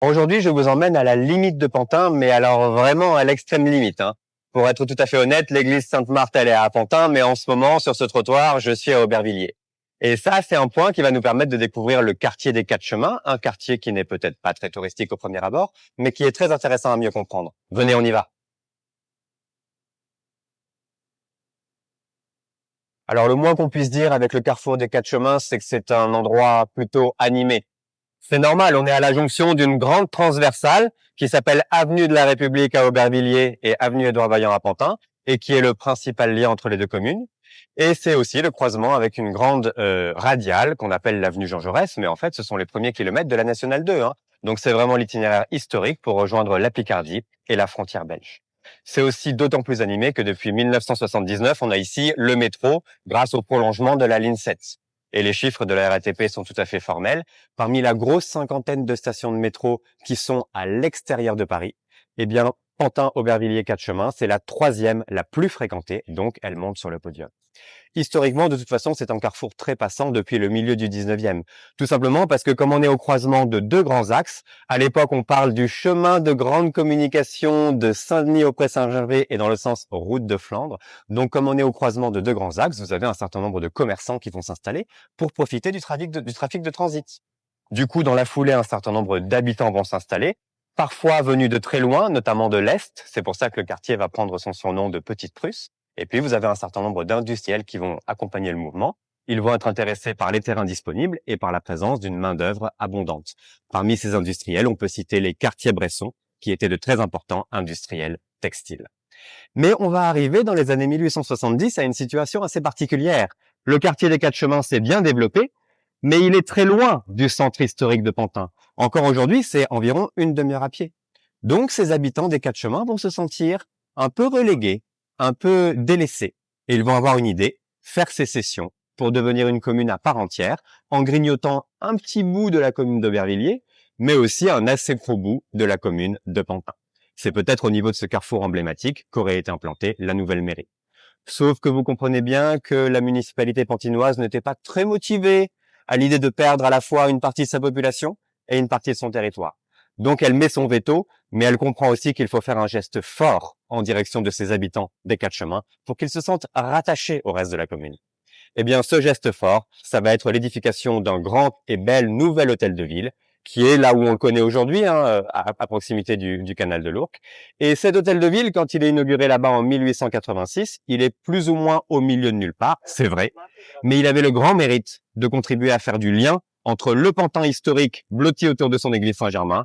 Aujourd'hui, je vous emmène à la limite de Pantin, mais alors vraiment à l'extrême limite, hein. Pour être tout à fait honnête, l'église Sainte-Marthe, elle est à Pantin, mais en ce moment, sur ce trottoir, je suis à Aubervilliers. Et ça, c'est un point qui va nous permettre de découvrir le quartier des Quatre Chemins, un quartier qui n'est peut-être pas très touristique au premier abord, mais qui est très intéressant à mieux comprendre. Venez, on y va. Alors, le moins qu'on puisse dire avec le carrefour des Quatre Chemins, c'est que c'est un endroit plutôt animé. C'est normal, on est à la jonction d'une grande transversale qui s'appelle Avenue de la République à Aubervilliers et Avenue Édouard Vaillant à Pantin et qui est le principal lien entre les deux communes. Et c'est aussi le croisement avec une grande radiale qu'on appelle l'avenue Jean Jaurès, mais en fait, ce sont les premiers kilomètres de la Nationale 2, hein. Donc c'est vraiment l'itinéraire historique pour rejoindre la Picardie et la frontière belge. C'est aussi d'autant plus animé que depuis 1979, on a ici le métro grâce au prolongement de la ligne 7. Et les chiffres de la RATP sont tout à fait formels. Parmi la grosse cinquantaine de stations de métro qui sont à l'extérieur de Paris, eh bien, Pantin, Aubervilliers, Quatre Chemins, c'est la troisième la plus fréquentée, donc elle monte sur le podium. Historiquement, de toute façon, c'est un carrefour très passant depuis le milieu du 19e. Tout simplement parce que comme on est au croisement de deux grands axes, à l'époque, on parle du chemin de grande communication de Saint-Denis auprès Saint-Gervais et dans le sens route de Flandre. Donc, comme on est au croisement de deux grands axes, vous avez un certain nombre de commerçants qui vont s'installer pour profiter du trafic de transit. Du coup, dans la foulée, un certain nombre d'habitants vont s'installer, parfois venus de très loin, notamment de l'Est. C'est pour ça que le quartier va prendre son surnom de Petite Prusse. Et puis, vous avez un certain nombre d'industriels qui vont accompagner le mouvement. Ils vont être intéressés par les terrains disponibles et par la présence d'une main-d'œuvre abondante. Parmi ces industriels, on peut citer les Cartier-Bresson, qui étaient de très importants industriels textiles. Mais on va arriver dans les années 1870 à une situation assez particulière. Le quartier des Quatre Chemins s'est bien développé, mais il est très loin du centre historique de Pantin. Encore aujourd'hui, c'est environ une demi-heure à pied. Donc, ces habitants des Quatre Chemins vont se sentir un peu relégués, un peu délaissés. Et ils vont avoir une idée, faire sécession pour devenir une commune à part entière, en grignotant un petit bout de la commune d'Aubervilliers, mais aussi un assez gros bout de la commune de Pantin. C'est peut-être au niveau de ce carrefour emblématique qu'aurait été implantée la nouvelle mairie. Sauf que vous comprenez bien que la municipalité pantinoise n'était pas très motivée à l'idée de perdre à la fois une partie de sa population et une partie de son territoire. Donc elle met son veto, mais elle comprend aussi qu'il faut faire un geste fort en direction de ses habitants des Quatre Chemins pour qu'ils se sentent rattachés au reste de la commune. Eh bien, ce geste fort, ça va être l'édification d'un grand et bel nouvel hôtel de ville, qui est là où on le connaît aujourd'hui, hein, à proximité du canal de l'Ourcq. Et cet hôtel de ville, quand il est inauguré là-bas en 1886, il est plus ou moins au milieu de nulle part, c'est vrai, mais il avait le grand mérite de contribuer à faire du lien entre le Pantin historique blotti autour de son église Saint-Germain